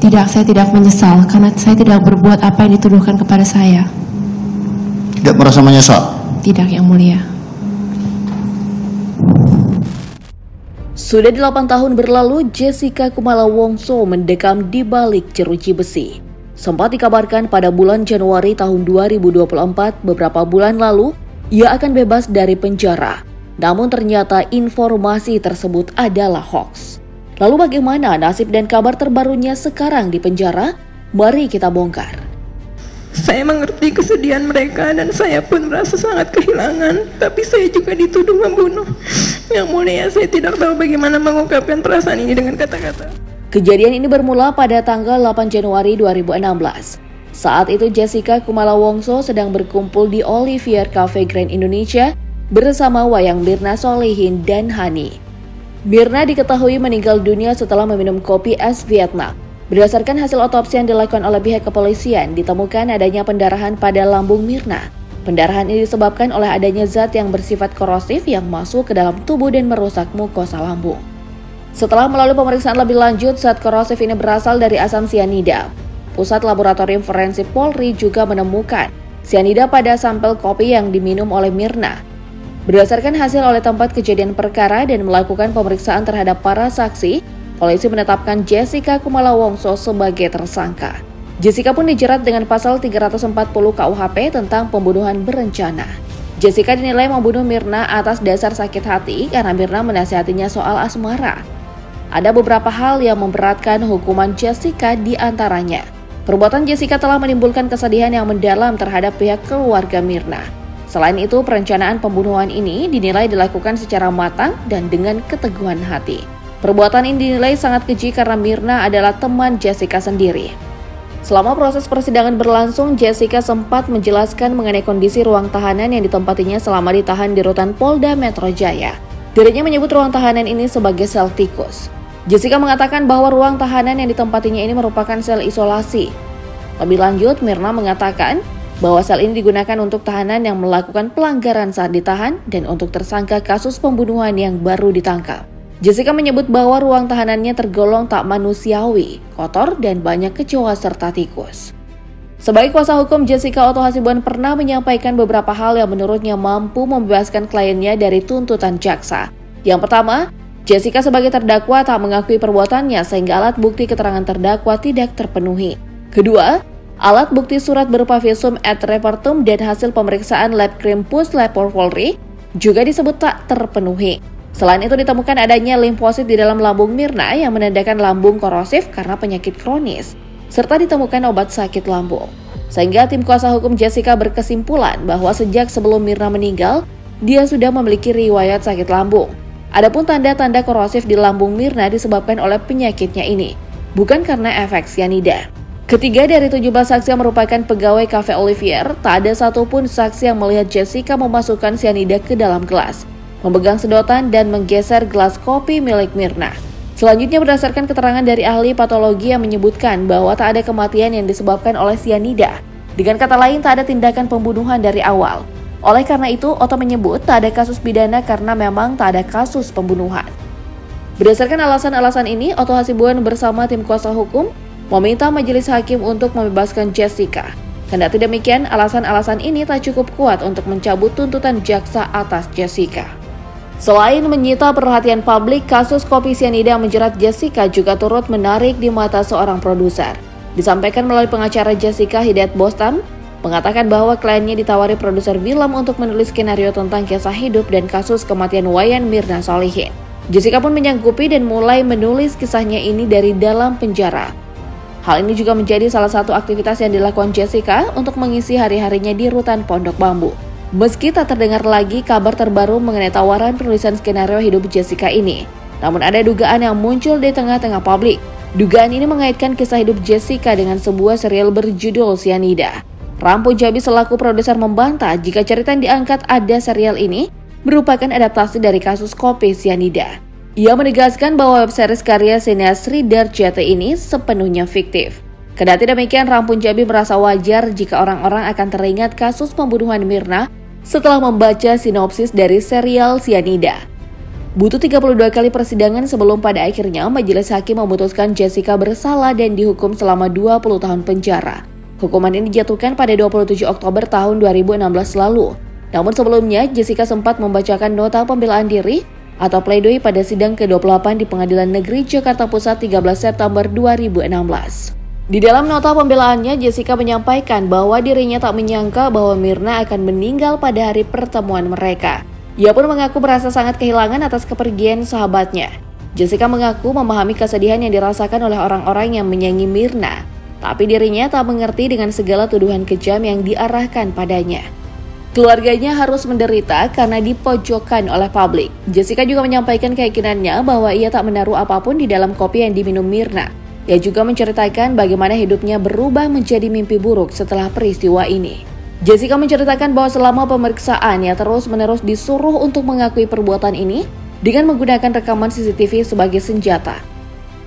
Tidak, saya tidak menyesal karena saya tidak berbuat apa yang dituduhkan kepada saya. Tidak merasa menyesal? Tidak, Yang Mulia. Sudah 8 tahun berlalu, Jessica Kumala Wongso mendekam di balik jeruji besi. Sempat dikabarkan pada bulan Januari tahun 2024, beberapa bulan lalu, ia akan bebas dari penjara. Namun ternyata informasi tersebut adalah hoax. Lalu bagaimana nasib dan kabar terbarunya sekarang di penjara? Mari kita bongkar. Saya mengerti kesedihan mereka dan saya pun merasa sangat kehilangan. Tapi saya juga dituduh membunuh. Yang Mulia, saya tidak tahu bagaimana mengungkapkan perasaan ini dengan kata-kata. Kejadian ini bermula pada tanggal 8 Januari 2016. Saat itu Jessica Kumala Wongso sedang berkumpul di Olivier Cafe Grand Indonesia bersama Wayang Mirna Solihin dan Hani. Mirna diketahui meninggal dunia setelah meminum kopi es Vietnam. Berdasarkan hasil otopsi yang dilakukan oleh pihak kepolisian, ditemukan adanya pendarahan pada lambung Mirna. Pendarahan ini disebabkan oleh adanya zat yang bersifat korosif yang masuk ke dalam tubuh dan merusak mukosa lambung. Setelah melalui pemeriksaan lebih lanjut, zat korosif ini berasal dari asam sianida. Pusat Laboratorium Forensik Polri juga menemukan sianida pada sampel kopi yang diminum oleh Mirna. Berdasarkan hasil oleh tempat kejadian perkara dan melakukan pemeriksaan terhadap para saksi, polisi menetapkan Jessica Kumala Wongso sebagai tersangka. Jessica pun dijerat dengan pasal 340 KUHP tentang pembunuhan berencana. Jessica dinilai membunuh Mirna atas dasar sakit hati karena Mirna menasihatinya soal asmara. Ada beberapa hal yang memberatkan hukuman Jessica, di antaranya perbuatan Jessica telah menimbulkan kesedihan yang mendalam terhadap pihak keluarga Mirna. Selain itu, perencanaan pembunuhan ini dinilai dilakukan secara matang dan dengan keteguhan hati. Perbuatan ini dinilai sangat keji karena Mirna adalah teman Jessica sendiri. Selama proses persidangan berlangsung, Jessica sempat menjelaskan mengenai kondisi ruang tahanan yang ditempatinya selama ditahan di rutan Polda Metro Jaya. Dirinya menyebut ruang tahanan ini sebagai sel tikus. Jessica mengatakan bahwa ruang tahanan yang ditempatinya ini merupakan sel isolasi. Lebih lanjut, Mirna mengatakan bahwa sel ini digunakan untuk tahanan yang melakukan pelanggaran saat ditahan dan untuk tersangka kasus pembunuhan yang baru ditangkap. Jessica menyebut bahwa ruang tahanannya tergolong tak manusiawi, kotor, dan banyak kecoa serta tikus. Sebagai kuasa hukum, Jessica Otto Hasibuan pernah menyampaikan beberapa hal yang menurutnya mampu membebaskan kliennya dari tuntutan jaksa. Yang pertama, Jessica sebagai terdakwa tak mengakui perbuatannya sehingga alat bukti keterangan terdakwa tidak terpenuhi. Kedua, alat bukti surat berupa visum et repertum dan hasil pemeriksaan lab krim Puslab Polri juga disebut tak terpenuhi. Selain itu ditemukan adanya limfosit di dalam lambung Mirna yang menandakan lambung korosif karena penyakit kronis, serta ditemukan obat sakit lambung. Sehingga tim kuasa hukum Jessica berkesimpulan bahwa sejak sebelum Mirna meninggal, dia sudah memiliki riwayat sakit lambung. Adapun tanda-tanda korosif di lambung Mirna disebabkan oleh penyakitnya ini, bukan karena efek sianida. Ketiga dari 17 saksi yang merupakan pegawai Cafe Olivier, tak ada satupun saksi yang melihat Jessica memasukkan sianida ke dalam gelas, memegang sedotan dan menggeser gelas kopi milik Mirna. Selanjutnya berdasarkan keterangan dari ahli patologi yang menyebutkan bahwa tak ada kematian yang disebabkan oleh sianida. Dengan kata lain, tak ada tindakan pembunuhan dari awal. Oleh karena itu, Otto menyebut tak ada kasus pidana karena memang tak ada kasus pembunuhan. Berdasarkan alasan-alasan ini, Otto Hasibuan bersama tim kuasa hukum meminta majelis hakim untuk membebaskan Jessica. Kendati demikian, alasan-alasan ini tak cukup kuat untuk mencabut tuntutan jaksa atas Jessica. Selain menyita perhatian publik, kasus kopi sianida menjerat Jessica juga turut menarik di mata seorang produser. Disampaikan melalui pengacara Jessica, Hidayat Bostam, mengatakan bahwa kliennya ditawari produser film untuk menulis skenario tentang kisah hidup dan kasus kematian Wayan Mirna Solihin. Jessica pun menyanggupi dan mulai menulis kisahnya ini dari dalam penjara. Hal ini juga menjadi salah satu aktivitas yang dilakukan Jessica untuk mengisi hari-harinya di rutan Pondok Bambu. Meski tak terdengar lagi kabar terbaru mengenai tawaran penulisan skenario hidup Jessica ini, namun ada dugaan yang muncul di tengah-tengah publik. Dugaan ini mengaitkan kisah hidup Jessica dengan sebuah serial berjudul Sianida. Ram Punjabi selaku produser membantah jika cerita yang diangkat ada serial ini merupakan adaptasi dari kasus kopi sianida. Ia menegaskan bahwa web series karya sineas Sridhar Jati ini sepenuhnya fiktif. Kendati demikian, Ram Punjabi merasa wajar jika orang-orang akan teringat kasus pembunuhan Mirna setelah membaca sinopsis dari serial Sianida. Butuh 32 kali persidangan sebelum pada akhirnya majelis hakim memutuskan Jessica bersalah dan dihukum selama 20 tahun penjara. Hukuman ini dijatuhkan pada 27 Oktober tahun 2016 lalu. Namun sebelumnya, Jessica sempat membacakan nota pembelaan diri atau pledoi pada sidang ke-28 di Pengadilan Negeri Jakarta Pusat 13 September 2016. Di dalam nota pembelaannya, Jessica menyampaikan bahwa dirinya tak menyangka bahwa Myrna akan meninggal pada hari pertemuan mereka. Ia pun mengaku merasa sangat kehilangan atas kepergian sahabatnya. Jessica mengaku memahami kesedihan yang dirasakan oleh orang-orang yang menyayangi Myrna, tapi dirinya tak mengerti dengan segala tuduhan kejam yang diarahkan padanya. Keluarganya harus menderita karena dipojokkan oleh publik. Jessica juga menyampaikan keyakinannya bahwa ia tak menaruh apapun di dalam kopi yang diminum Myrna. Ia juga menceritakan bagaimana hidupnya berubah menjadi mimpi buruk setelah peristiwa ini. Jessica menceritakan bahwa selama pemeriksaan ia terus-menerus disuruh untuk mengakui perbuatan ini dengan menggunakan rekaman CCTV sebagai senjata.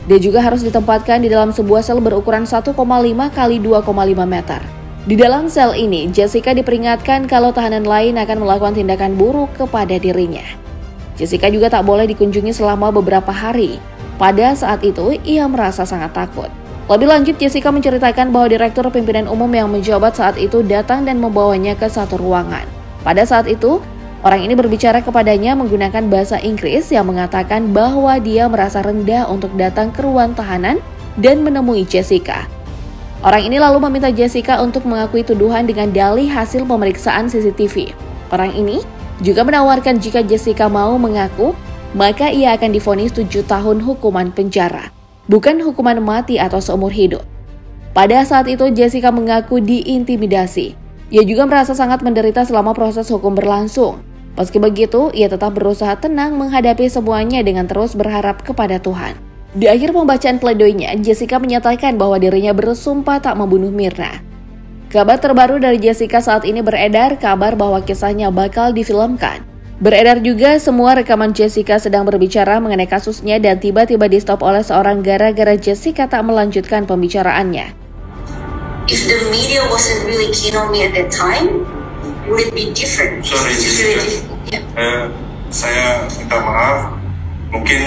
Dia juga harus ditempatkan di dalam sebuah sel berukuran 1,5 x 2,5 meter. Di dalam sel ini, Jessica diperingatkan kalau tahanan lain akan melakukan tindakan buruk kepada dirinya. Jessica juga tak boleh dikunjungi selama beberapa hari. Pada saat itu, ia merasa sangat takut. Lebih lanjut, Jessica menceritakan bahwa Direktur Pimpinan Umum yang menjabat saat itu datang dan membawanya ke satu ruangan. Pada saat itu, orang ini berbicara kepadanya menggunakan bahasa Inggris yang mengatakan bahwa dia merasa rendah untuk datang ke ruang tahanan dan menemui Jessica. Orang ini lalu meminta Jessica untuk mengakui tuduhan dengan dalih hasil pemeriksaan CCTV. Orang ini juga menawarkan jika Jessica mau mengaku, maka ia akan divonis 7 tahun hukuman penjara, bukan hukuman mati atau seumur hidup. Pada saat itu Jessica mengaku diintimidasi. Ia juga merasa sangat menderita selama proses hukum berlangsung. Meski begitu, ia tetap berusaha tenang menghadapi semuanya dengan terus berharap kepada Tuhan. Di akhir pembacaan pledoinya, Jessica menyatakan bahwa dirinya bersumpah tak membunuh Myrna. Kabar terbaru dari Jessica saat ini beredar, kabar bahwa kisahnya bakal difilmkan. Beredar juga semua rekaman Jessica sedang berbicara mengenai kasusnya dan tiba-tiba di-stop oleh seorang gara-gara Jessica tak melanjutkan pembicaraannya. If the media wasn't really keen on me at that time, would it be different? Sorry, Jessica. Saya minta maaf. Mungkin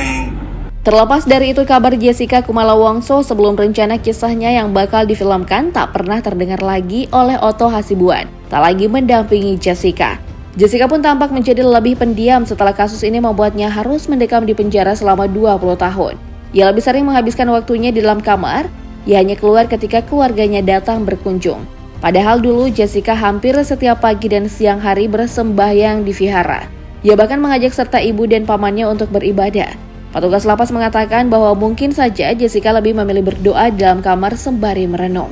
Terlepas dari itu, kabar Jessica Kumala Wongso sebelum rencana kisahnya yang bakal difilmkan tak pernah terdengar lagi oleh Otto Hasibuan, tak lagi mendampingi Jessica. Jessica pun tampak menjadi lebih pendiam setelah kasus ini membuatnya harus mendekam di penjara selama 20 tahun. Ia lebih sering menghabiskan waktunya di dalam kamar, ia hanya keluar ketika keluarganya datang berkunjung. Padahal dulu Jessica hampir setiap pagi dan siang hari bersembahyang di vihara. Ia bahkan mengajak serta ibu dan pamannya untuk beribadah. Petugas lapas mengatakan bahwa mungkin saja Jessica lebih memilih berdoa di dalam kamar sembari merenung.